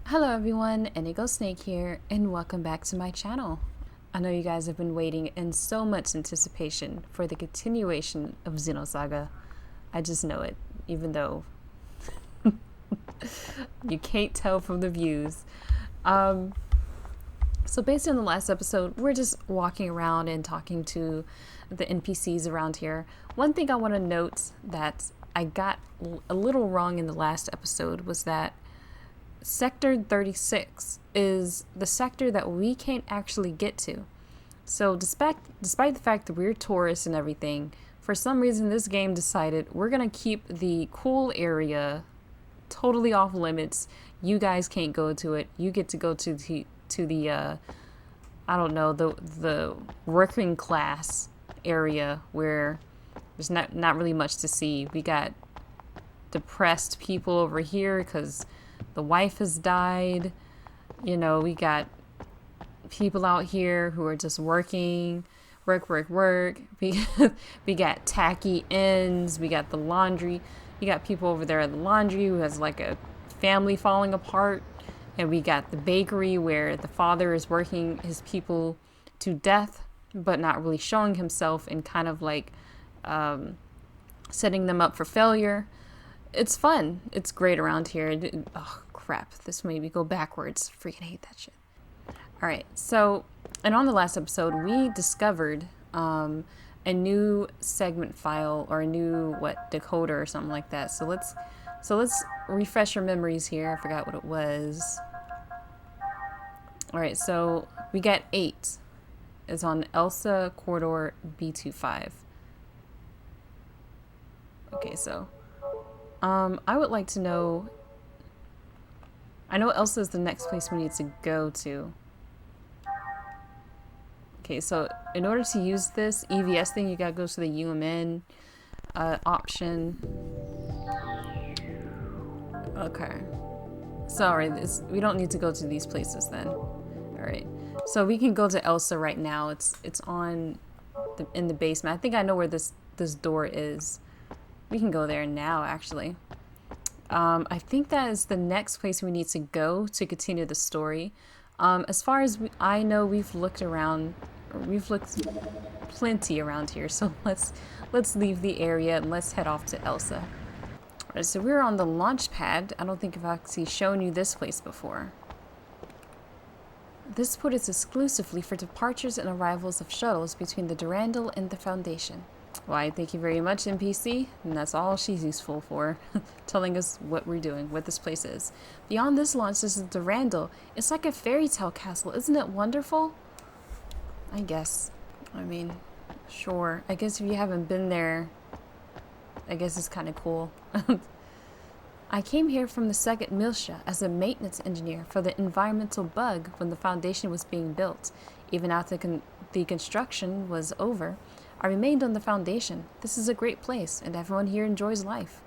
Hello everyone, IndigoSnake here, and welcome back to my channel. I know you guys have been waiting in so much anticipation for the continuation of Xenosaga. I just know it, even though you can't tell from the views. So based on the last episode, we're just walking around and talking to the NPCs around here. One thing I want to note that I got a little wrong in the last episode was that Sector 36 is the sector that we can't actually get to. So despite the fact that we're tourists and everything, for some reason this game decided we're going to keep the cool area totally off limits. You guys can't go to it. You get to go to the I don't know, the working class area where there's not really much to see. We got depressed people over here because the wife has died. You know, we got people out here who are just working, work. We got tacky ends. We got the laundry. You got people over there at the laundry who has like a family falling apart. And we got the bakery where the father is working his people to death, but not really showing himself and kind of like setting them up for failure. It's fun. It's great around here. Oh, crap. This made me go backwards. Freaking hate that shit. All right. So, and on the last episode, we discovered a new segment file or a new, decoder or something like that. So let's refresh our memories here. I forgot what it was. All right. So we got 8. It's on Elsa Corridor B25. Okay. So I would like to know, I know Elsa is the next place we need to go to. Okay, so in order to use this EVS thing, you gotta go to the UMN option. Okay. Sorry, we don't need to go to these places then. Alright. So we can go to Elsa right now. It's on in the basement. I think I know where this door is. We can go there now, actually. I think that is the next place we need to go to continue the story. As far as I know, we've looked around. We've looked plenty around here. So let's leave the area and let's head off to Elsa. Alright, so we're on the launch pad. I don't think I've actually shown you this place before. This port is exclusively for departures and arrivals of shuttles between the Durandal and the Foundation. Why, thank you very much, NPC. And that's all she's useful for, telling us what we're doing, what this place is. Beyond this launch, this is the Durandal. It's like a fairy tale castle. Isn't it wonderful? I guess. I mean, sure. I guess if you haven't been there, I guess it's kind of cool. I came here from the 2nd Militia as a maintenance engineer for the environmental bug when the Foundation was being built. Even after the construction was over, I remained on the Foundation. This is a great place, and everyone here enjoys life.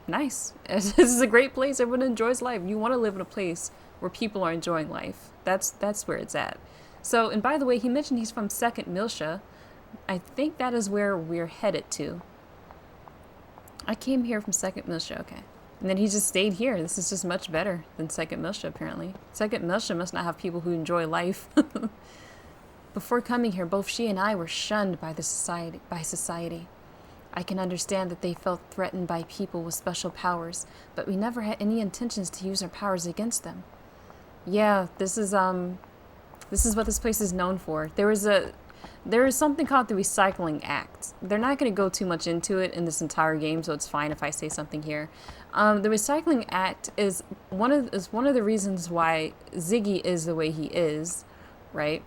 Nice. This is a great place. Everyone enjoys life. You want to live in a place where people are enjoying life. That's where it's at. So, and by the way, he mentioned he's from 2nd Militia. I think that is where we're headed to. I came here from 2nd Militia, okay. And then he just stayed here. This is just much better than 2nd Militia, apparently. 2nd Militia must not have people who enjoy life. Before coming here, both she and I were shunned by society. I can understand that they felt threatened by people with special powers, but we never had any intentions to use our powers against them. Yeah, this is what this place is known for. There is something called the Recycling Act. They're not going to go too much into it in this entire game, so it's fine if I say something here. The Recycling Act is one of the reasons why Ziggy is the way he is, right?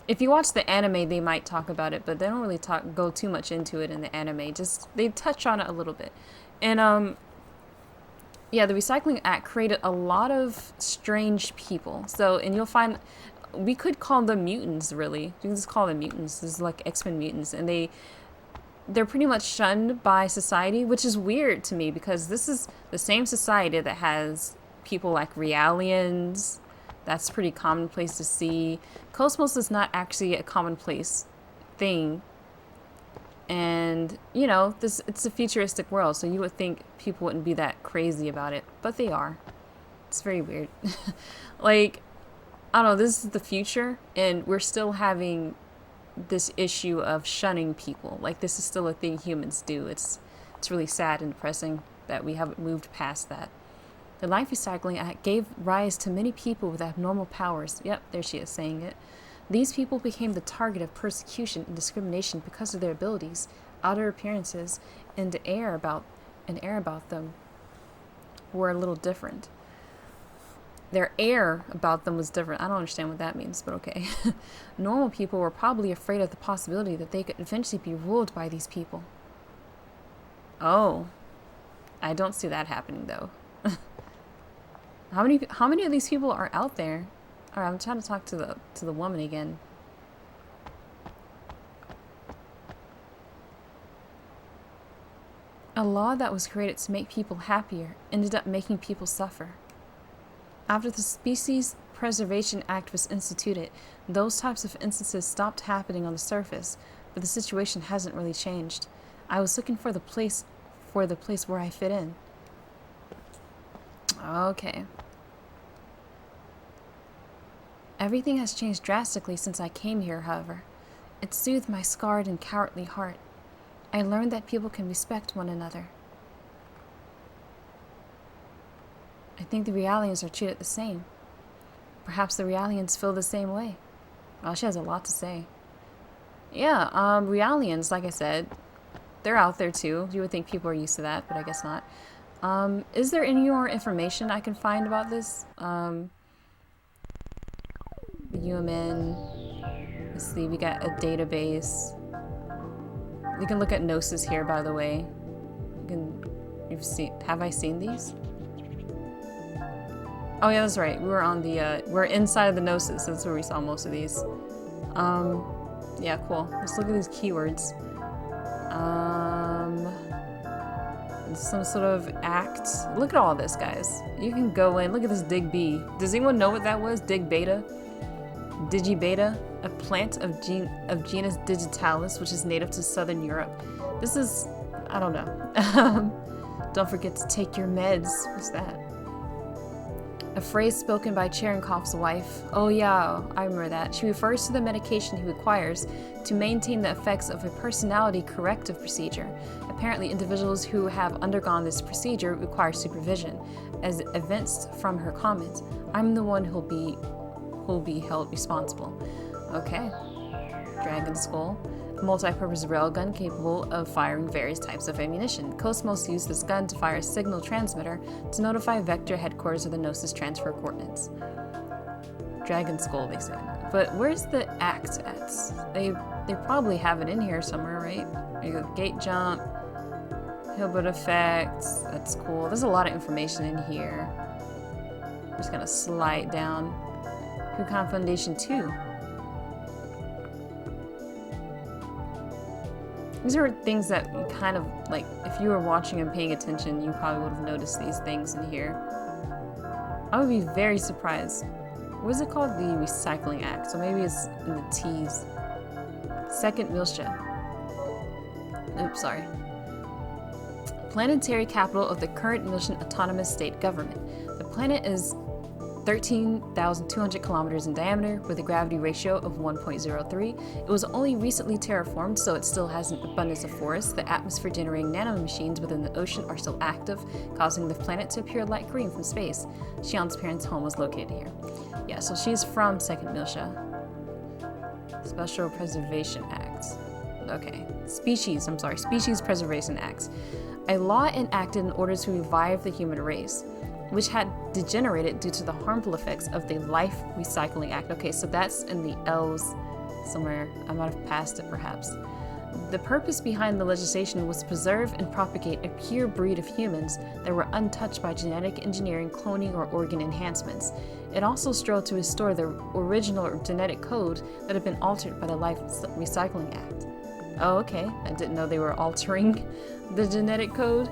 If you watch the anime, they might talk about it, but they don't really go too much into it in the anime. Just they touch on it a little bit, and yeah, the Recycling Act created a lot of strange people. So, and you'll find we could call them mutants. Really, you can just call them mutants. This is like X-Men mutants, and they're pretty much shunned by society, which is weird to me because this is the same society that has people like Realians. That's pretty commonplace to see. KOS-MOS is not actually a commonplace thing. And, you know, it's a futuristic world, so you would think people wouldn't be that crazy about it, but they are. It's very weird. Like, I don't know, this is the future, and we're still having this issue of shunning people. Like, this is still a thing humans do. It's really sad and depressing that we haven't moved past that. The Life Recycling Act gave rise to many people with abnormal powers. Yep, there she is saying it. These people became the target of persecution and discrimination because of their abilities, outer appearances, and the air about them were a little different. Their air about them was different. I don't understand what that means, but okay. Normal people were probably afraid of the possibility that they could eventually be ruled by these people. Oh. I don't see that happening, though. How many of these people are out there? Alright, I'm trying to talk to the woman again. A law that was created to make people happier ended up making people suffer. After the Species Preservation Act was instituted, those types of instances stopped happening on the surface, but the situation hasn't really changed. I was looking for the place where I fit in. Okay. Everything has changed drastically since I came here, however. It soothed my scarred and cowardly heart. I learned that people can respect one another. I think the Realians are treated the same. Perhaps the Realians feel the same way. Well, she has a lot to say. Yeah, Realians, like I said, they're out there too. You would think people are used to that, but I guess not. Is there any more information I can find about this? UMN. Let's see, we got a database. You can look at Gnosis here, by the way. Have I seen these? Oh yeah, that's right. We were on the, we're inside of the Gnosis. That's where we saw most of these. Yeah, cool. Let's look at these keywords. Some sort of act. Look at all this, guys. You can go in. Look at this Dig B. Does anyone know what that was? Dig Beta? Digibeta, a plant of genus Digitalis, which is native to southern Europe. This is, I don't know. Don't forget to take your meds. What's that? A phrase spoken by Cherenkhov's wife. Oh yeah, I remember that. She refers to the medication he requires to maintain the effects of a personality corrective procedure. Apparently, individuals who have undergone this procedure require supervision. As evinced from her comments, I'm the one who'll be held responsible. Okay. Dragon Skull. A multi-purpose railgun capable of firing various types of ammunition. KOS-MOS used this gun to fire a signal transmitter to notify Vector headquarters of the Gnosis transfer coordinates. Dragon Skull, they said. But where's the act at? They probably have it in here somewhere, right? There you go. Gate jump. Hilbert effects. That's cool. There's a lot of information in here. I'm just gonna slide down. Kukan Foundation 2. These are things that you kind of, like, if you were watching and paying attention, you probably would have noticed these things in here. I would be very surprised. What is it called? The Recycling Act. So maybe it's in the T's. Second Milsha. Oops, sorry. Planetary capital of the current Milshan Autonomous State Government. The planet is 13,200 kilometers in diameter with a gravity ratio of 1.03. It was only recently terraformed, so it still has an abundance of forests. The atmosphere-generating nanomachines within the ocean are still active, causing the planet to appear light green from space. Xian's parents' home was located here. Yeah, so she's from Second Milsha. Special Preservation Act. Okay. Species Preservation Act. A law enacted in order to revive the human race, which had degenerated due to the harmful effects of the Life Recycling Act. Okay, so that's in the L's somewhere. I might have passed it, perhaps. The purpose behind the legislation was to preserve and propagate a pure breed of humans that were untouched by genetic engineering, cloning, or organ enhancements. It also strove to restore the original genetic code that had been altered by the Life Recycling Act. Oh, okay. I didn't know they were altering the genetic code.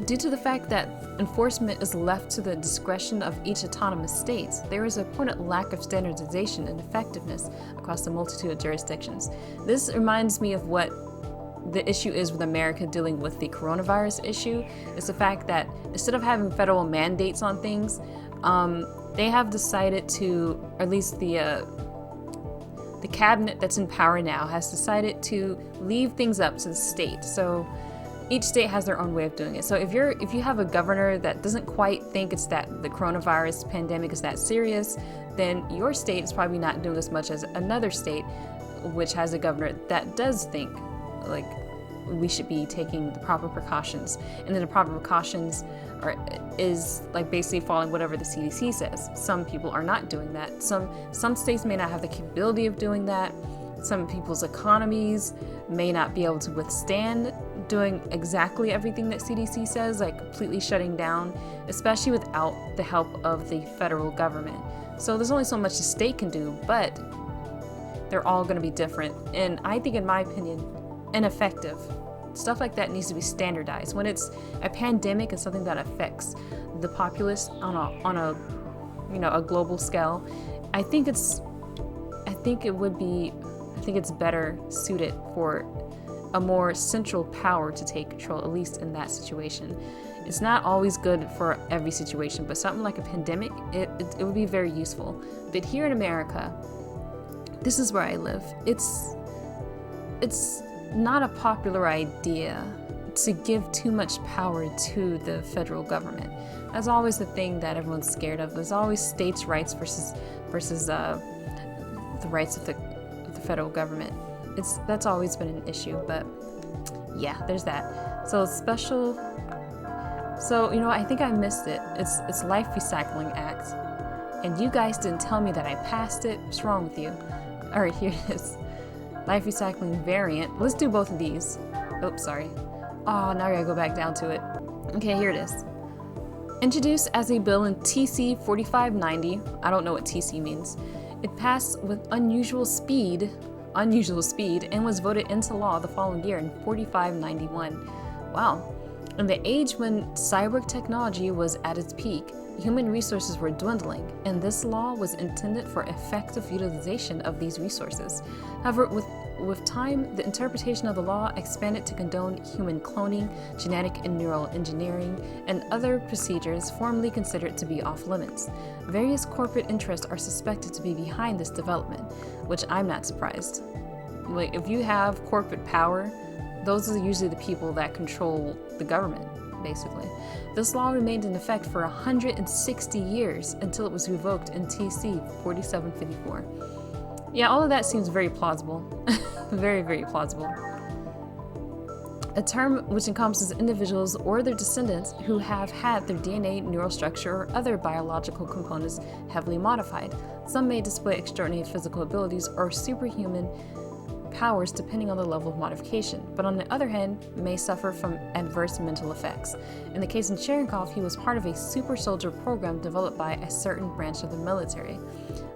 Due to the fact that enforcement is left to the discretion of each autonomous state, there is a pointed lack of standardization and effectiveness across the multitude of jurisdictions. This reminds me of what the issue is with America dealing with the coronavirus issue is the fact that instead of having federal mandates on things, they have decided to, or at least the cabinet that's in power now has decided to leave things up to the state. So each state has their own way of doing it. So if you have a governor that doesn't quite think it's that the coronavirus pandemic is that serious, then your state is probably not doing as much as another state which has a governor that does think like we should be taking the proper precautions. And then the proper precautions is like basically following whatever the CDC says. Some people are not doing that. Some states may not have the capability of doing that. Some people's economies may not be able to withstand doing exactly everything that CDC says, like completely shutting down, especially without the help of the federal government. So there's only so much the state can do, but they're all going to be different. And I think, in my opinion, ineffective. Stuff like that needs to be standardized. When it's a pandemic and something that affects the populace on a global scale, I think it's better suited for a more central power to take control, at least in that situation. It's not always good for every situation, but something like a pandemic, it would be very useful. But here in America, this is where I live. It's not a popular idea to give too much power to the federal government. That's always the thing that everyone's scared of. There's always states' rights versus the rights of the federal government. That's always been an issue, but yeah, there's that. So I think I missed it. It's Life Recycling Act, and you guys didn't tell me that I passed it. What's wrong with you? All right, here it is. Life Recycling Variant. Let's do both of these. Oops, sorry. Oh, now I gotta go back down to it. Okay, here it is. Introduced as a bill in TC 4590. I don't know what TC means. It passed with unusual speed, and was voted into law the following year in 4591. Wow. In the age when cyber technology was at its peak, human resources were dwindling, and this law was intended for effective utilization of these resources. However, with time, the interpretation of the law expanded to condone human cloning, genetic and neural engineering, and other procedures formerly considered to be off limits. Various corporate interests are suspected to be behind this development, which I'm not surprised. Like, if you have corporate power, those are usually the people that control the government, basically. This law remained in effect for 160 years until it was revoked in TC 4754. Yeah, all of that seems very plausible. Very, very plausible. A term which encompasses individuals or their descendants who have had their DNA, neural structure, or other biological components heavily modified. Some may display extraordinary physical abilities or superhuman powers depending on the level of modification, but on the other hand, may suffer from adverse mental effects. In the case of Cherenkov, he was part of a super soldier program developed by a certain branch of the military,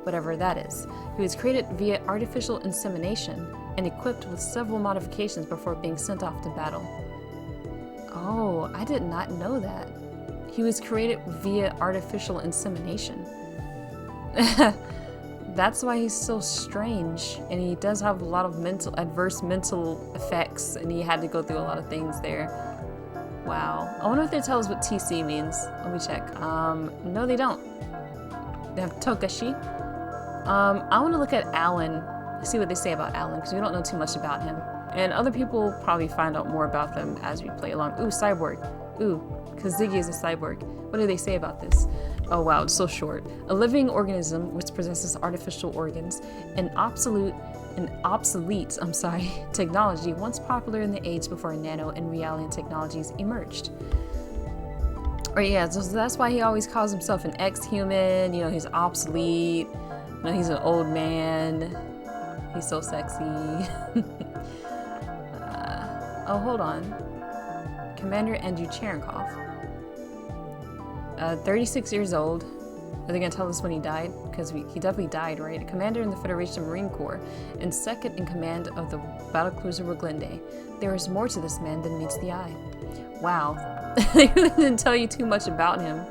whatever that is. He was created via artificial insemination and equipped with several modifications before being sent off to battle. Oh, I did not know that. He was created via artificial insemination. That's why he's so strange, and he does have a lot of adverse mental effects, and he had to go through a lot of things there. Wow. I wonder if they tell us what TC means. Let me check. No, they don't. They have Togashi. I want to look at Alan, see what they say about Alan, because we don't know too much about him. And other people probably find out more about them as we play along. Ooh, cyborg. Ooh, because Ziggy is a cyborg. What do they say about this? Oh wow, it's so short. A living organism which possesses artificial organs, an obsolete technology once popular in the age before nano and reality technologies emerged. Or yeah, so that's why he always calls himself an ex-human. You know, he's obsolete. You know, he's an old man. He's so sexy. Oh, hold on. Commander Andrew Cherenkov. 36 years old. Are they going to tell us when he died? Because he definitely died, right? A commander in the Federation Marine Corps and second in command of the battlecruiser Roglinde. There is more to this man than meets the eye. Wow. They really didn't tell you too much about him.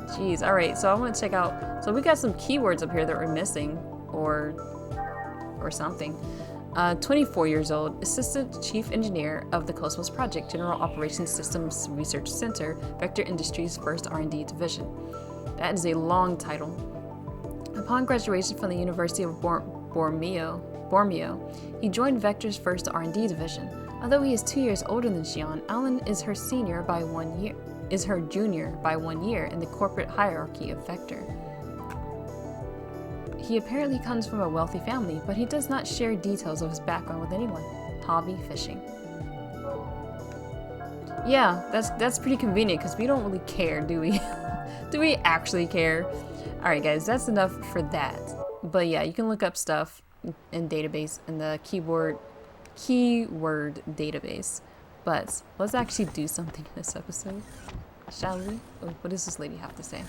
Jeez. Alright, so I want to check out... So we got some keywords up here that we're missing. Or something. 24 years old, Assistant Chief Engineer of the KOS-MOS Project, General Operations Systems Research Center, Vector Industries' first R&D division. That is a long title. Upon graduation from the University of Bormio, he joined Vector's first R&D division. Although he is 2 years older than Xion, Alan is her junior by 1 year in the corporate hierarchy of Vector. He apparently comes from a wealthy family, but he does not share details of his background with anyone. Hobby fishing. Yeah, that's pretty convenient because we don't really care, do we? Do we actually care? Alright guys, that's enough for that. But yeah, you can look up stuff in database, in the keyword database. But let's actually do something in this episode, shall we? Oh, what does this lady have to say?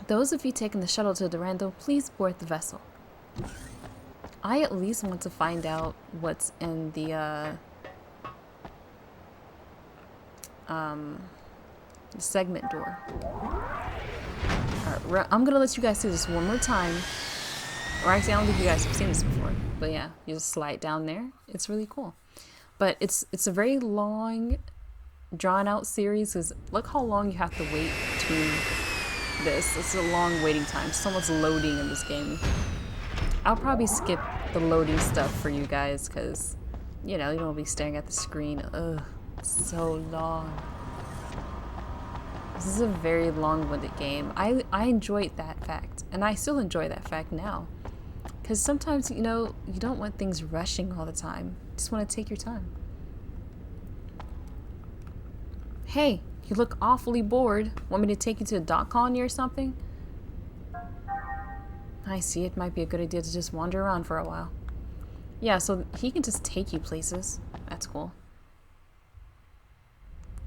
Those of you taking the shuttle to Durando, please board the vessel. I at least want to find out what's in the segment door. Alright, I'm gonna let you guys see this one more time. Or actually, I don't think you guys have seen this before. But yeah, you just slide down there. It's really cool. But it's a very long, drawn-out series. Because look how long you have to wait between this. It's a long waiting time. So much loading in this game. I'll probably skip the loading stuff for you guys. Because, you know, you don't want to be staring at the screen. Ugh, it's so long. This is a very long-winded game. I enjoyed that fact. And I still enjoy that fact now. Because sometimes, you know, you don't want things rushing all the time. You just want to take your time. Hey, you look awfully bored. Want me to take you to a dot colony or something? I see, it might be a good idea to just wander around for a while. Yeah, so he can just take you places. That's cool.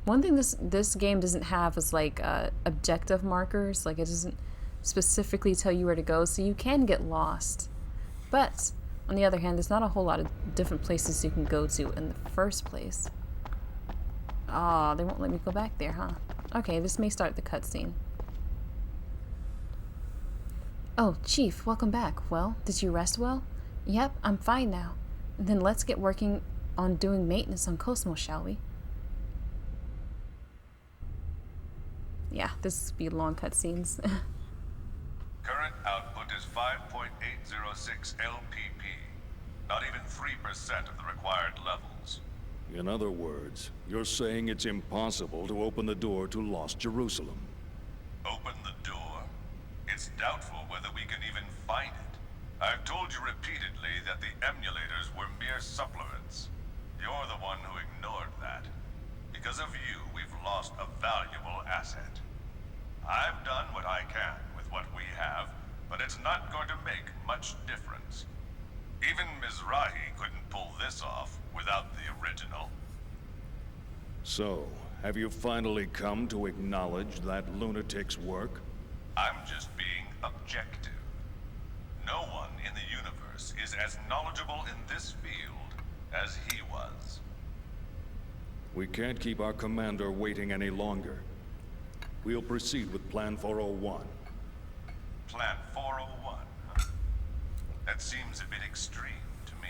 One thing this game doesn't have is like objective markers. Like it doesn't specifically tell you where to go, so you can get lost. But on the other hand, there's not a whole lot of different places you can go to in the first place. Ah, they won't let me go back there, huh? Okay, this may start the cutscene. Oh, Chief, welcome back. Well, did you rest well? Yep, I'm fine now. Then let's get working on doing maintenance on KOS-MOS, shall we? Yeah, this would be long cutscenes. Current output is 5.806 LPP. Not even 3% of the required levels. In other words, you're saying it's impossible to open the door to Lost Jerusalem. Open the door? It's doubtful whether we can even find it. I've told you repeatedly that the emulators were mere supplements. You're the one who ignored that. Because of you, we've lost a valuable asset. I've done what I can with what we have, but it's not going to make much difference. Even Mizrahi couldn't pull this off without the original. So, have you finally come to acknowledge that lunatic's work? I'm just being objective. No one in the universe is as knowledgeable in this field as he was. We can't keep our commander waiting any longer. We'll proceed with Plan 401. Plan 401, huh? That seems a bit extreme to me.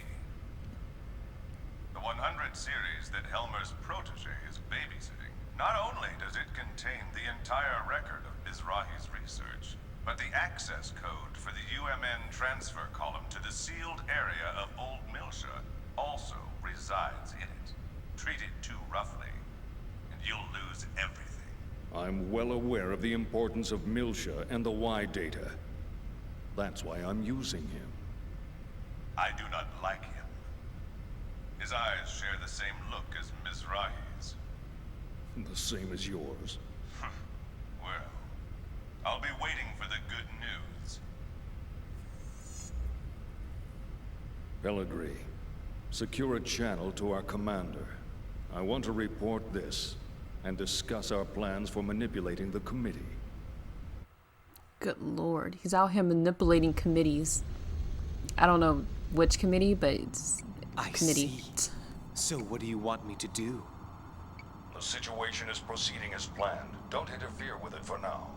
The 100 series that Helmer's protege is babysitting, not only does it contain the entire record of Mizrahi's research, but the access code for the UMN transfer column to the sealed area of Old Milsha also resides in it. Treat it too roughly, and you'll lose everything. I'm well aware of the importance of Milsha and the Y data. That's why I'm using him. I do not like him. His eyes share the same look as Mizrahi's. The same as yours. Well, I'll be waiting for the good news. Pellegrini, secure a channel to our commander. I want to report this and discuss our plans for manipulating the committee. Good lord, he's out here manipulating committees. I don't know which committee, but it's a committee. See. So what do you want me to do? The situation is proceeding as planned. Don't interfere with it for now.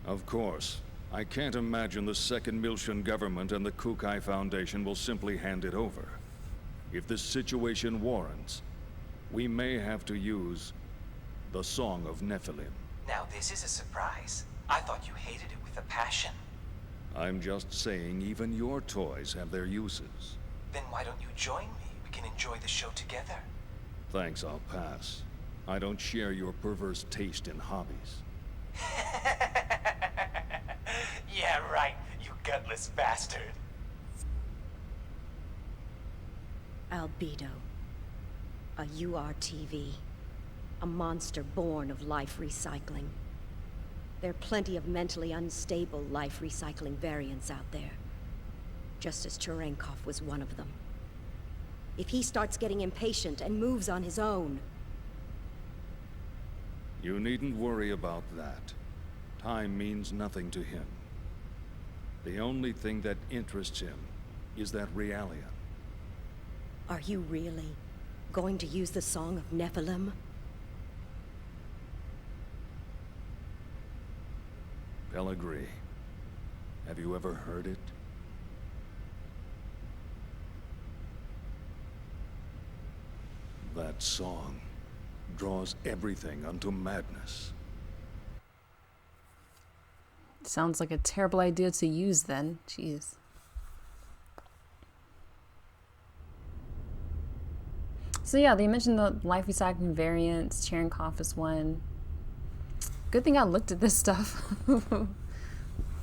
Of course. I can't imagine the Second Miltian government and the Kukai Foundation will simply hand it over. If this situation warrants, we may have to use the Song of Nephilim. Now this is a surprise. I thought you hated it with a passion. I'm just saying even your toys have their uses. Then why don't you join me? We can enjoy the show together. Thanks, I'll pass. I don't share your perverse taste in hobbies. Yeah, right, you gutless bastard. Albedo. A U.R.T.V. A monster born of life recycling. There are plenty of mentally unstable life recycling variants out there. Just as Cherenkov was one of them. If he starts getting impatient and moves on his own... You needn't worry about that. Time means nothing to him. The only thing that interests him is that Realian. Are you really going to use the Song of Nephilim? Pellegrini. Have you ever heard it? That song draws everything unto madness. Sounds like a terrible idea to use then. Jeez. So yeah, they mentioned the life recycling variants. Cherenkov is one. Good thing I looked at this stuff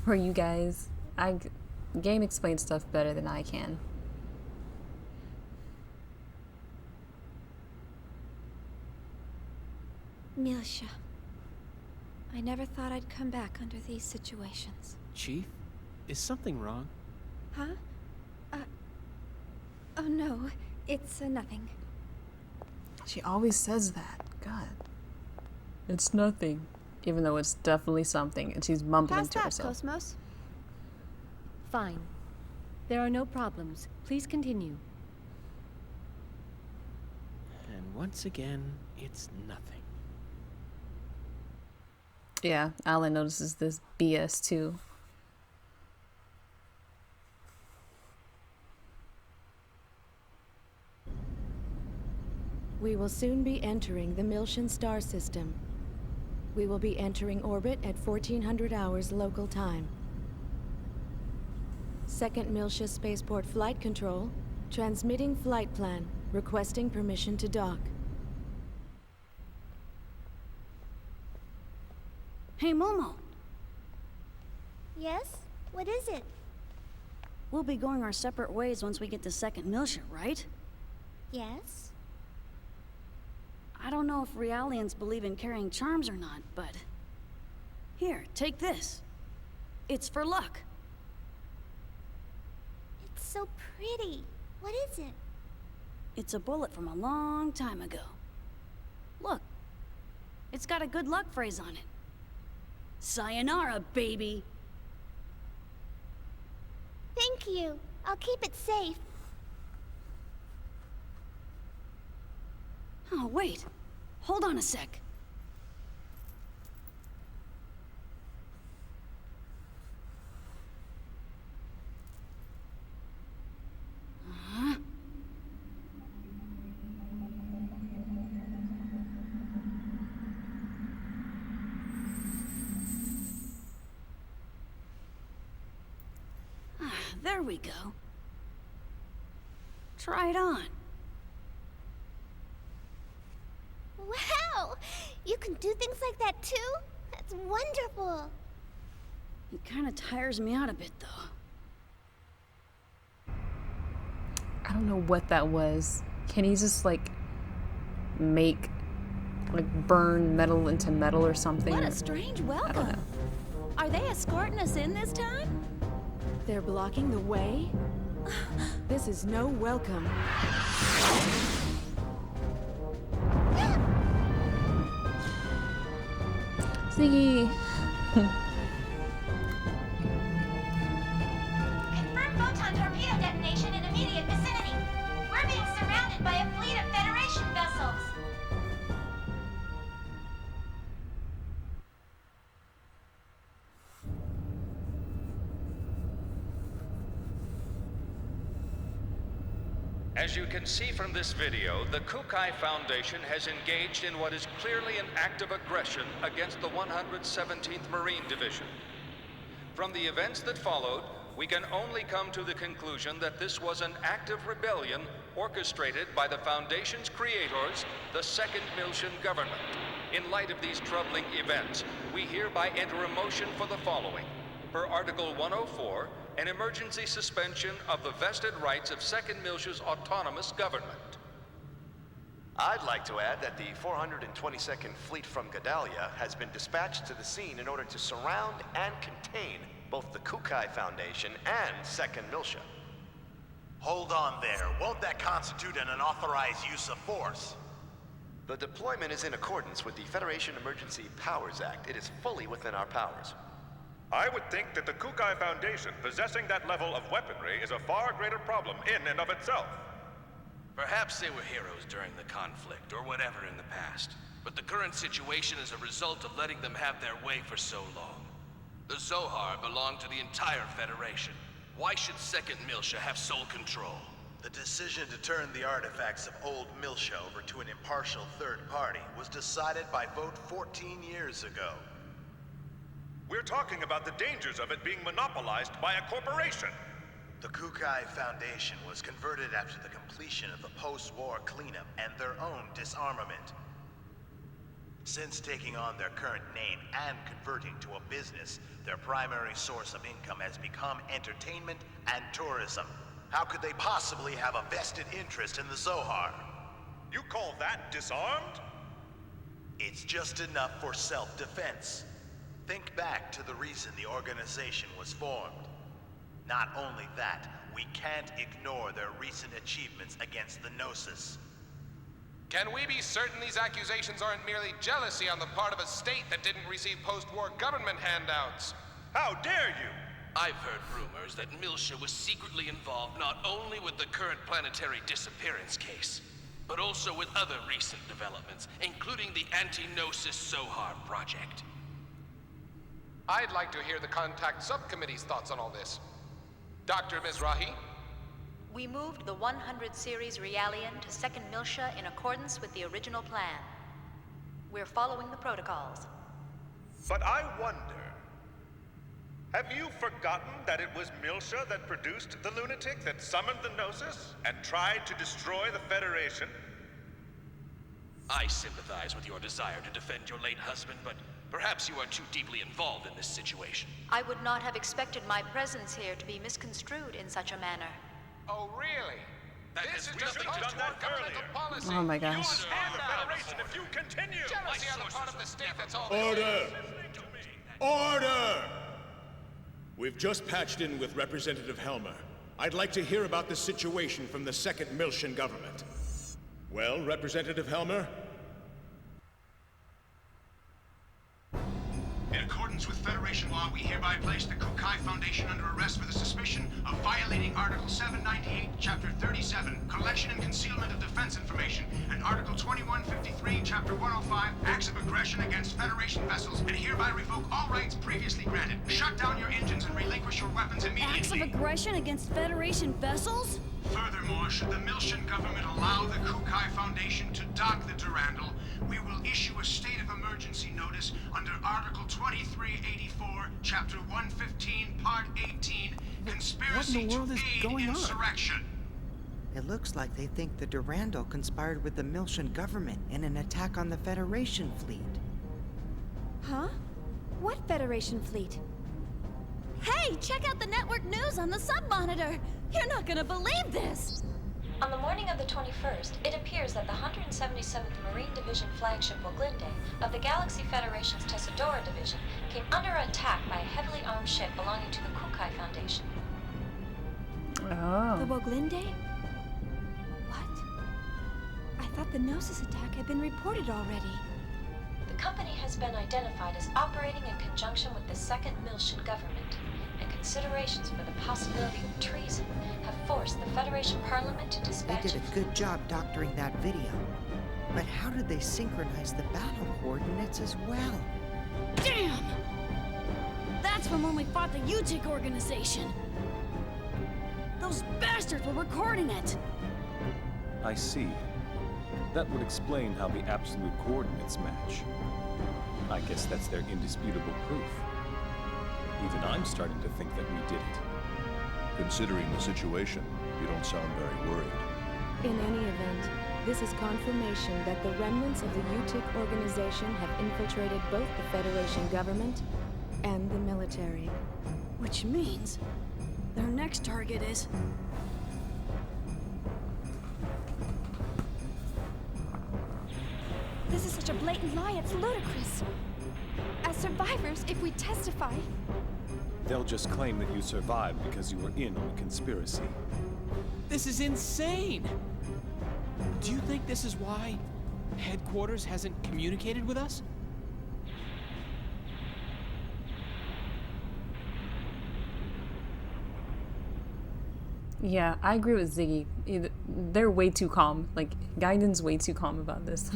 for you guys. Game explains stuff better than I can. Milsha. I never thought I'd come back under these situations. Chief, is something wrong? Huh? Oh no, it's nothing. She always says that. God. It's nothing. Even though it's definitely something, and she's mumbling How's to that, herself. KOS-MOS? Fine. There are no problems. Please continue. And once again, it's nothing. Yeah, Alan notices this BS too. We will soon be entering the Miltian star system. We will be entering orbit at 1400 hours local time. Second Miltia Spaceport Flight Control, transmitting flight plan, requesting permission to dock. Hey, Momo. Yes? What is it? We'll be going our separate ways once we get to Second Miltia, right? Yes? I don't know if Realians believe in carrying charms or not, but... Here, take this. It's for luck. It's so pretty. What is it? It's a bullet from a long time ago. Look. It's got a good luck phrase on it. Sayonara, baby! Thank you. I'll keep it safe. Oh, wait. Hold on a sec. There we go. Try it on. Wow! You can do things like that too? That's wonderful. It kind of tires me out a bit, though. I don't know what that was. Can he just like burn metal into metal or something? What a strange welcome. I don't know. Are they escorting us in this time? They're blocking the way? This is no welcome. Ziggy! Confirm photon torpedo detonation in immediate vicinity. We're being surrounded by a fleet of Federation vessels. As you can see from this video, the Kukai Foundation has engaged in what is clearly an act of aggression against the 117th Marine Division. From the events that followed, we can only come to the conclusion that this was an act of rebellion orchestrated by the Foundation's creators, the Second Miltian government. In light of these troubling events, we hereby enter a motion for the following. Per Article 104, an emergency suspension of the vested rights of Second Miltia's autonomous government. I'd like to add that the 422nd Fleet from Gedalia has been dispatched to the scene in order to surround and contain both the Kukai Foundation and Second Miltia. Hold on there. Won't that constitute an unauthorized use of force? The deployment is in accordance with the Federation Emergency Powers Act. It is fully within our powers. I would think that the Kukai Foundation possessing that level of weaponry is a far greater problem in and of itself. Perhaps they were heroes during the conflict, or whatever in the past. But the current situation is a result of letting them have their way for so long. The Zohar belong to the entire Federation. Why should Second Miltia have sole control? The decision to turn the artifacts of old Miltia over to an impartial third party was decided by vote 14 years ago. We're talking about the dangers of it being monopolized by a corporation. The Kukai Foundation was converted after the completion of the post-war cleanup and their own disarmament. Since taking on their current name and converting to a business, their primary source of income has become entertainment and tourism. How could they possibly have a vested interest in the Zohar? You call that disarmed? It's just enough for self-defense. Think back to the reason the organization was formed. Not only that, we can't ignore their recent achievements against the Gnosis. Can we be certain these accusations aren't merely jealousy on the part of a state that didn't receive post-war government handouts? How dare you! I've heard rumors that Miltia was secretly involved not only with the current planetary disappearance case, but also with other recent developments, including the anti-Gnosis Zohar project. I'd like to hear the Contact Subcommittee's thoughts on all this. Dr. Mizrahi? We moved the 100 series Realian to Second Miltia in accordance with the original plan. We're following the protocols. But I wonder, have you forgotten that it was Miltia that produced the lunatic that summoned the Gnosis and tried to destroy the Federation? I sympathize with your desire to defend your late husband, but perhaps you are too deeply involved in this situation. I would not have expected my presence here to be misconstrued in such a manner. Oh, really? This is just done that governmental policy. Oh my gosh. You will the Federation if you continue! Jealousy on the part of the state, that's all. Order! Order! We've just patched in with Representative Helmer. I'd like to hear about the situation from the Second Miltian government. Well, Representative Helmer? In accordance with Federation law, we hereby place the Kukai Foundation under arrest for the suspicion of violating Article 798, Chapter 37, Collection and Concealment of Defense Information, and Article 2153, Chapter 105, Acts of Aggression against Federation vessels, and hereby revoke all rights previously granted. Shut down your engines and relinquish your weapons immediately. Acts of aggression against Federation vessels? Furthermore, should the Miltian government allow the Kukai Foundation to dock the Durandal, we will issue a state of emergency notice under Article 2384, Chapter 115, Part 18, Conspiracy to Aid Insurrection. It looks like they think the Durandal conspired with the Miltian government in an attack on the Federation fleet. Huh? What Federation fleet? Hey, check out the network news on the sub-monitor! You're not gonna believe this! On the morning of the 21st, it appears that the 177th Marine Division flagship Woglinde of the Galaxy Federation's Tessadora Division came under attack by a heavily armed ship belonging to the Kukai Foundation. Oh. The Woglinde? What? I thought the Gnosis attack had been reported already. The company has been identified as operating in conjunction with the Second Miltian government, and considerations for the possibility of treason have forced the Federation Parliament to dispatch... They did a good job doctoring that video. But how did they synchronize the battle coordinates as well? Damn! That's from when we fought the U.R.T.V organization. Those bastards were recording it. I see. That would explain how the absolute coordinates match. I guess that's their indisputable proof. Even I'm starting to think that we did it. Considering the situation, you don't sound very worried. In any event, this is confirmation that the remnants of the U.T.V organization have infiltrated both the Federation government and the military. Which means their next target is... This is such a blatant lie, it's ludicrous. As survivors, if we testify... They'll just claim that you survived because you were in on the conspiracy. This is insane! Do you think this is why headquarters hasn't communicated with us? Yeah, I agree with Ziggy. They're way too calm. Like, Gaiden's way too calm about this.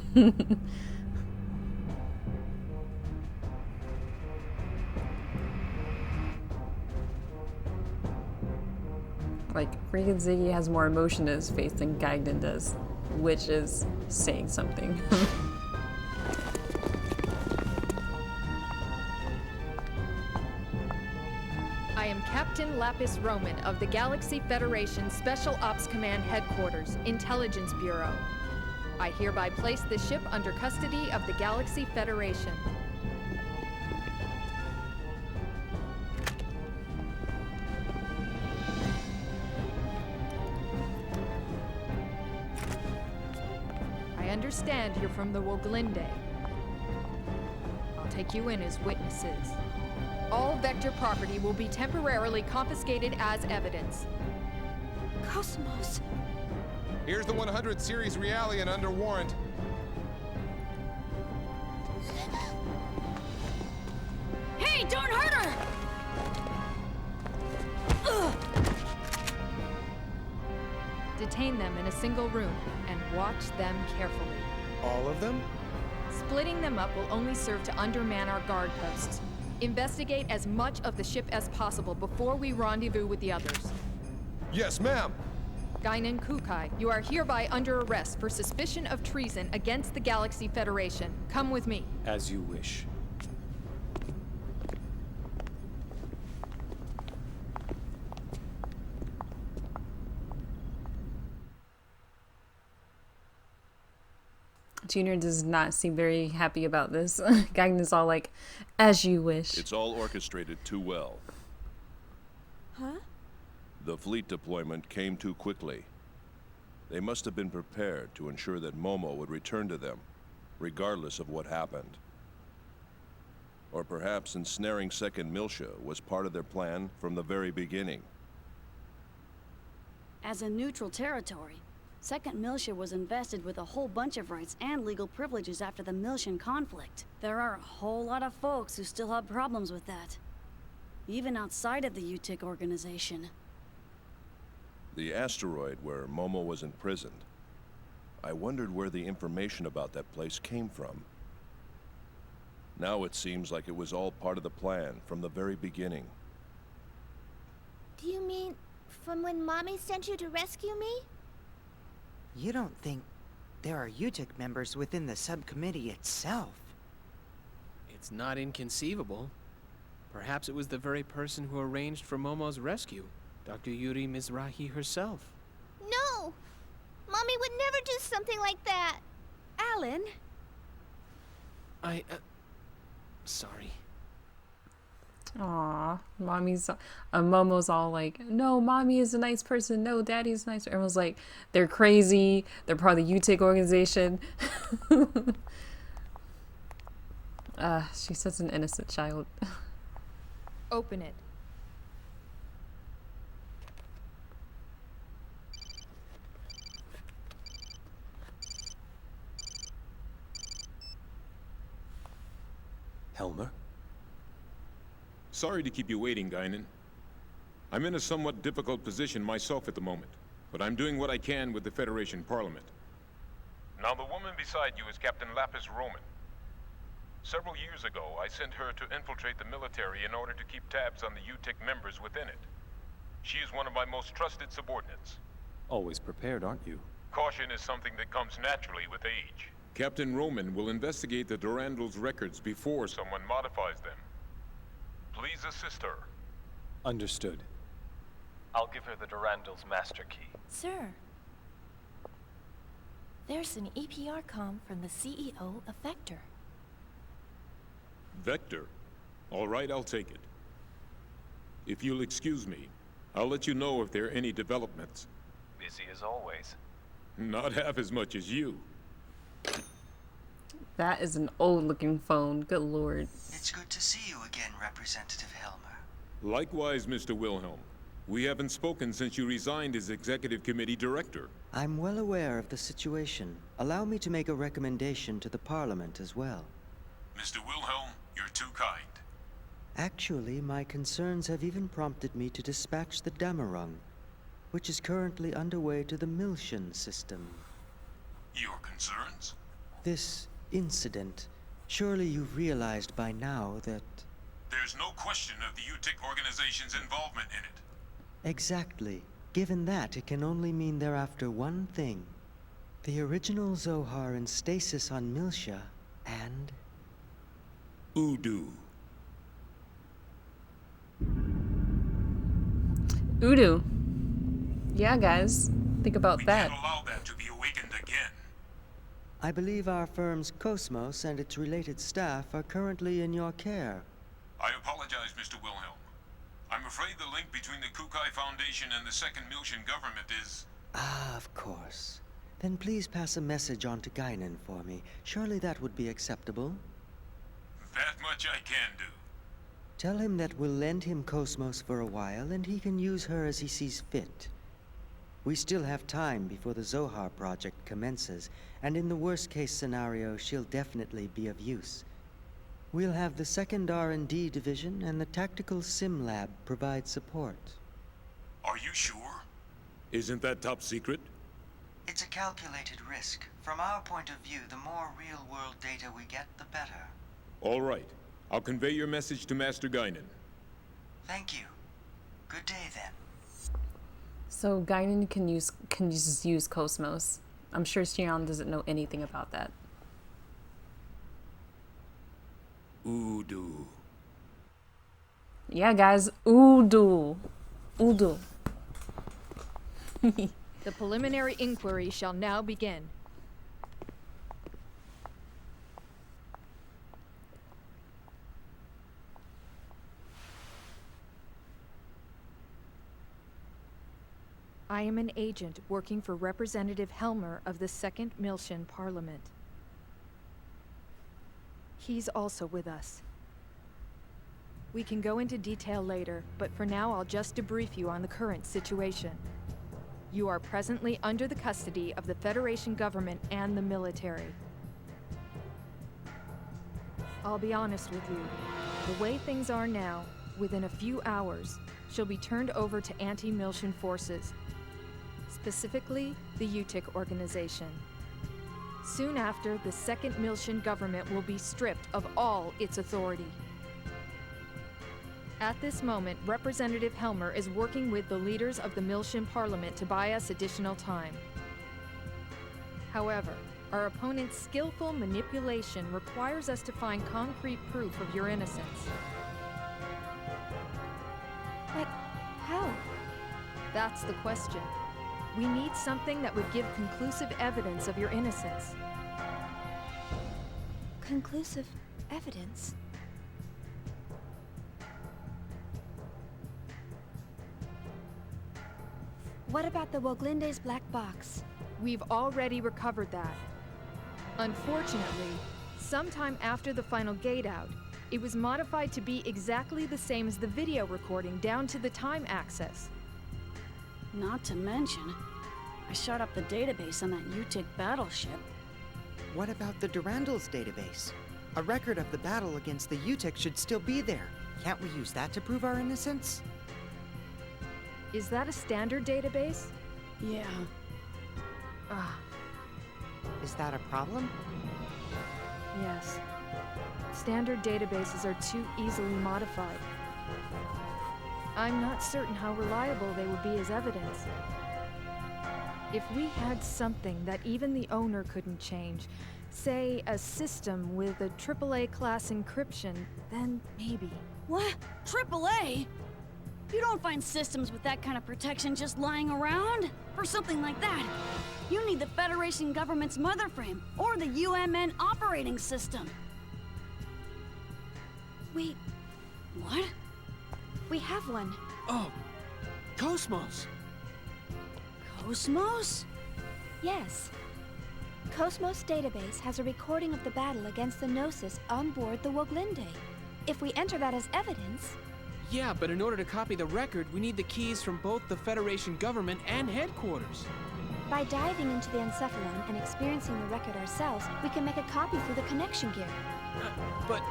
Like, freaking Ziggy has more emotion in his face than Gaiden does, which is saying something. I am Captain Lapis Roman of the Galaxy Federation Special Ops Command Headquarters, Intelligence Bureau. I hereby place the ship under custody of the Galaxy Federation. I understand you're from the Woglinde. I'll take you in as witnesses. All Vector property will be temporarily confiscated as evidence. KOS-MOS. Here's the 100 Series Realian under warrant. Hey, don't hurt her! Ugh. Detain them in a single room and watch them carefully. All of them? Splitting them up will only serve to underman our guard posts. Investigate as much of the ship as possible before we rendezvous with the others. Yes, ma'am. Guinan Kukai, you are hereby under arrest for suspicion of treason against the Galaxy Federation. Come with me. As you wish. Junior does not seem very happy about this. Gaiden is all like, as you wish. It's all orchestrated too well. Huh? The fleet deployment came too quickly. They must have been prepared to ensure that Momo would return to them, regardless of what happened. Or perhaps ensnaring 2nd Miltia was part of their plan from the very beginning. As a neutral territory, 2nd Miltia was invested with a whole bunch of rights and legal privileges after the Miltian conflict. There are a whole lot of folks who still have problems with that. Even outside of the U.T.V organization. The asteroid where Momo was imprisoned. I wondered where the information about that place came from. Now it seems like it was all part of the plan from the very beginning. Do you mean from when Mommy sent you to rescue me? You don't think there are U.T.V members within the subcommittee itself? It's not inconceivable. Perhaps it was the very person who arranged for Momo's rescue, Dr. Yuri Mizrahi herself. No! Mommy would never do something like that! Alan? Sorry. Aw, Momo's all like, no, Mommy is a nice person, no, Daddy's nice. Everyone's like, they're crazy, they're part of the U.T.V organization. She's such an innocent child. Open it. Helmer? Sorry to keep you waiting, Guinan. I'm in a somewhat difficult position myself at the moment, but I'm doing what I can with the Federation Parliament. Now, the woman beside you is Captain Lapis Roman. Several years ago, I sent her to infiltrate the military in order to keep tabs on the U.T.V members within it. She is one of my most trusted subordinates. Always prepared, aren't you? Caution is something that comes naturally with age. Captain Roman will investigate the Durandal's records before someone modifies them. Please assist her. Understood. I'll give her the Durandal's master key. Sir, there's an EPR comm from the CEO of Vector. Vector? All right, I'll take it. If you'll excuse me, I'll let you know if there are any developments. Busy as always. Not half as much as you. That is an old-looking phone. Good lord. It's good to see you again, Representative Helmer. Likewise, Mr. Wilhelm. We haven't spoken since you resigned as Executive Committee Director. I'm well aware of the situation. Allow me to make a recommendation to the Parliament as well. Mr. Wilhelm, you're too kind. Actually, my concerns have even prompted me to dispatch the Damarung, which is currently underway to the Milshan system. Your concerns? This incident, surely you've realized by now that... There's no question of the U.T.C. organization's involvement in it. Exactly. Given that, it can only mean they're after one thing. The original Zohar in stasis on Milsha, and... Udu. Udu. Yeah, guys. Think about that. Can't allow that to be awakened again. I believe our firm's KOS-MOS and its related staff are currently in your care. I apologize, Mr. Wilhelm. I'm afraid the link between the Kukai Foundation and the Second Milshan government is... Ah, of course. Then please pass a message on to Guinan for me. Surely that would be acceptable. That much I can do. Tell him that we'll lend him KOS-MOS for a while, and he can use her as he sees fit. We still have time before the Zohar project commences, and in the worst-case scenario, she'll definitely be of use. We'll have the second R&D division and the tactical sim lab provide support. Are you sure? Isn't that top secret? It's a calculated risk. From our point of view, the more real-world data we get, the better. All right. I'll convey your message to Master Guinan. Thank you. Good day, then. So Guinan can just use KOS-MOS. I'm sure Xion doesn't know anything about that. Udu. Yeah, guys. Udu. Udu. The preliminary inquiry shall now begin. I am an agent working for Representative Helmer of the Second Milshan Parliament. He's also with us. We can go into detail later, but for now I'll just debrief you on the current situation. You are presently under the custody of the Federation government and the military. I'll be honest with you. The way things are now, within a few hours, she'll be turned over to anti-Milshan forces. Specifically, the U.T.C. organization. Soon after, the Second Milshan government will be stripped of all its authority. At this moment, Representative Helmer is working with the leaders of the Milshan Parliament to buy us additional time. However, our opponent's skillful manipulation requires us to find concrete proof of your innocence. But how? That's the question. We need something that would give conclusive evidence of your innocence. Conclusive evidence? What about the Woglinde's black box? We've already recovered that. Unfortunately, sometime after the final gate out, it was modified to be exactly the same as the video recording down to the time access. Not to mention, I shot up the database on that U.T.C. battleship. What about the Durandal's database? A record of the battle against the U.T.C. should still be there. Can't we use that to prove our innocence? Is that a standard database? Yeah. Is that a problem? Yes. Standard databases are too easily modified. I'm not certain how reliable they would be as evidence. If we had something that even the owner couldn't change, say a system with a AAA class encryption, then maybe. What? AAA? You don't find systems with that kind of protection just lying around? For something like that, you need the Federation government's mother frame, or the UMN operating system. We... What? We have one. Oh, KOS-MOS. KOS-MOS? Yes. KOS-MOS database has a recording of the battle against the Gnosis on board the Woglinde. If we enter that as evidence... Yeah, but in order to copy the record, we need the keys from both the Federation government and headquarters. By diving into the encephalon and experiencing the record ourselves, we can make a copy through the connection gear. But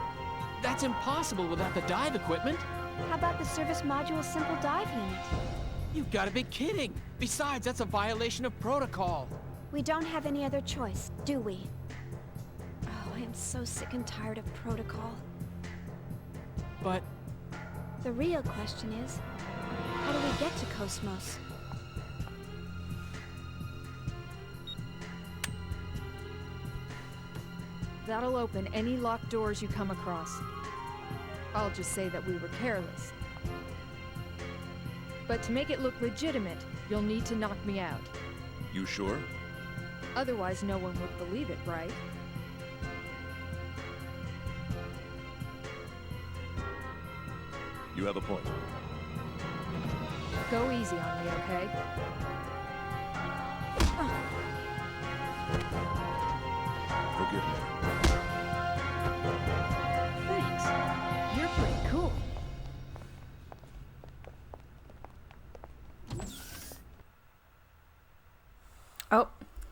that's impossible without the dive equipment. How about the service module's simple dive unit? You've got to be kidding. Besides, that's a violation of protocol. We don't have any other choice, do we? Oh, I am so sick and tired of protocol. But... The real question is, how do we get to KOS-MOS? That'll open any locked doors you come across. I'll just say that we were careless. But to make it look legitimate, you'll need to knock me out. You sure? Otherwise, no one would believe it, right? You have a point. Go easy on me, okay? Forgive me. Thanks. You're pretty cool. Oh,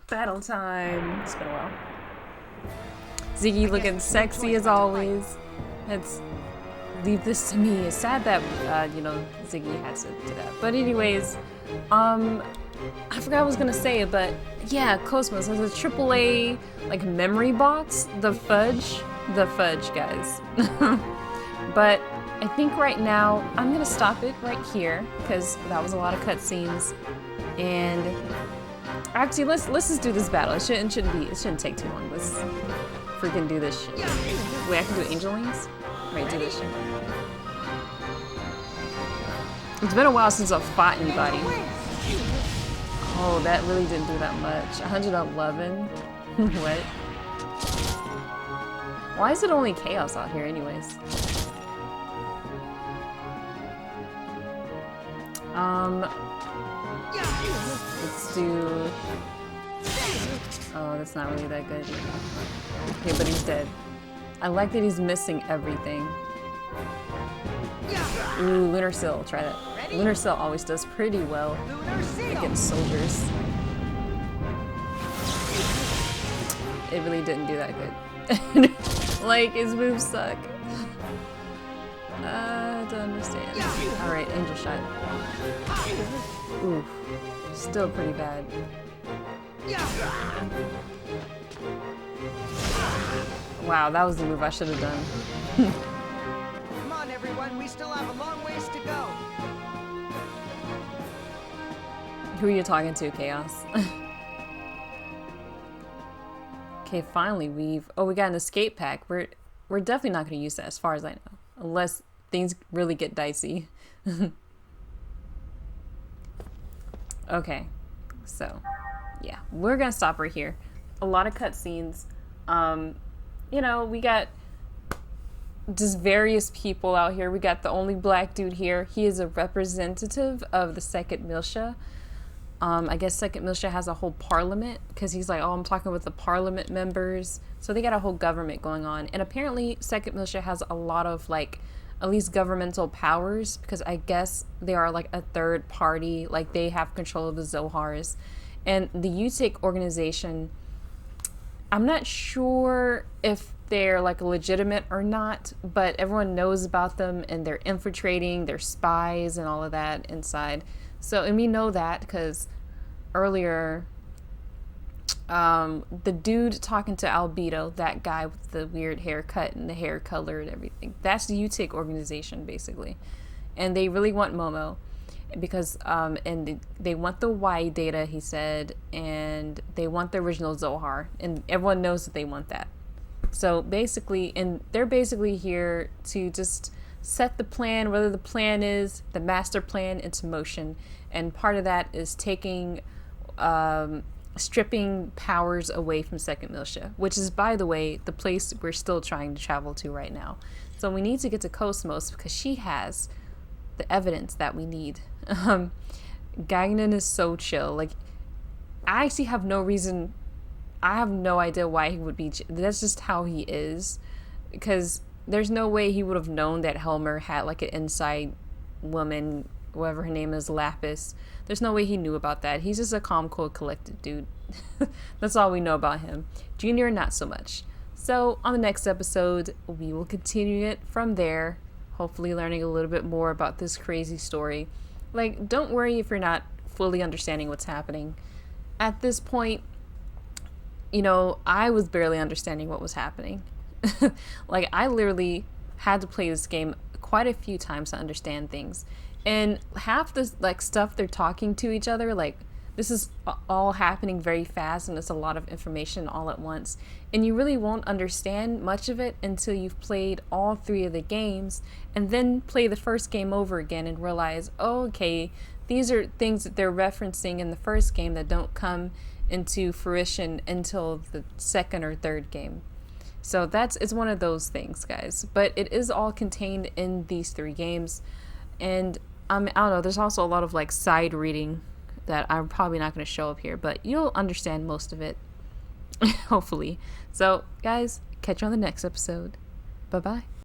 battle time. It's been a while. Ziggy looking sexy as always. Let's leave this to me. It's sad that, you know, Ziggy had to do that. But anyways, I forgot what I was gonna say, but yeah, KOS-MOS has a AAA, like, memory box. The fudge, guys. But I think right now, I'm gonna stop it right here, because that was a lot of cutscenes. And actually, let's just do this battle. It shouldn't take too long. Let's freaking do this shit. Wait, I can do Angel Wings? Right, do this shit. It's been a while since I've fought anybody. Oh, that really didn't do that much. 111? What? Why is it only chaos out here anyways? Let's do... Oh, that's not really that good. Okay, but he's dead. I like that he's missing everything. Ooh, Lunar Sill, try that. Lunar Sill always does pretty well against soldiers. It really didn't do that good. Like, his moves suck. I don't understand. Alright, Angel Shot. Ooh, still pretty bad. Wow, that was the move I should have done. Come on, everyone, we still have a long ways to go. Who are you talking to, Chaos? Okay, finally we got an escape pack. We're definitely not going to use that as far as I know. Unless things really get dicey. Okay, so yeah, we're going to stop right here. A lot of cutscenes. You know, we got just various people out here. We got the only black dude here. He is a representative of the Second Militia. I guess Second Militia has a whole parliament because he's like, oh, I'm talking with the parliament members. So they got a whole government going on. And apparently Second Militia has a lot of, like, at least governmental powers because I guess they are like a third party. Like, they have control of the Zohars. And the U.T.I.C. organization, I'm not sure if they're like legitimate or not, but everyone knows about them and they're infiltrating, they're spies and all of that inside. So, and we know that because earlier, the dude talking to Albedo, that guy with the weird haircut and the hair color and everything, that's the U.T.I.C. organization basically. And they really want Momo. because and they want the Y data, he said, and they want the original Zohar, and everyone knows that they want that. So basically, and they're basically here to just set the plan, whether the plan is the master plan, into motion. And part of that is taking stripping powers away from Second Militia, which is, by the way, the place we're still trying to travel to right now. So we need to get to KOS-MOS because she has the evidence that we need. Gagnon is so chill. Like, I actually have no reason, I have no idea why he would be, that's just how he is. Because there's no way he would have known that Helmer had like an inside woman, whatever her name is, Lapis. There's no way he knew about that. He's just a calm, cold, collected dude. That's all we know about him. Junior, not so much. So on the next episode, we will continue it from there, hopefully learning a little bit more about this crazy story. Like, don't worry if you're not fully understanding what's happening. At this point, you know, I was barely understanding what was happening. Like, I literally had to play this game quite a few times to understand things. And half the like stuff they're talking to each other, like, this is all happening very fast and it's a lot of information all at once. And you really won't understand much of it until you've played all 3 of the games and then play the first game over again and realize, oh, okay, these are things that they're referencing in the first game that don't come into fruition until the second or third game. So it's one of those things, guys. But it is all contained in these 3 games. And I don't know, there's also a lot of like side reading that I'm probably not going to show up here, but you'll understand most of it, hopefully. So, guys, catch you on the next episode. Bye-bye.